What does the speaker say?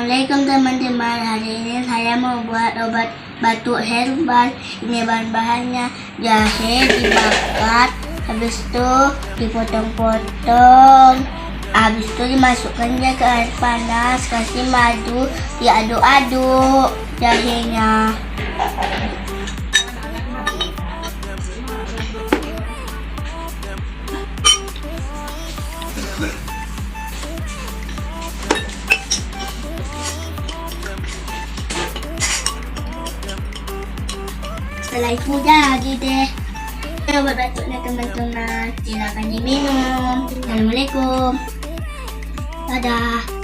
Assalamualaikum teman-teman. Hari ini saya mau buat obat batuk herbal. Ini bahan-bahannya: jahe dibakar, habis itu dipotong-potong, habis itu dimasukkannya ke air panas, kasih madu, diaduk-aduk jahenya. Setelah itu jadi deh obat batuknya teman-teman, silakan diminum. Assalamualaikum, dadah.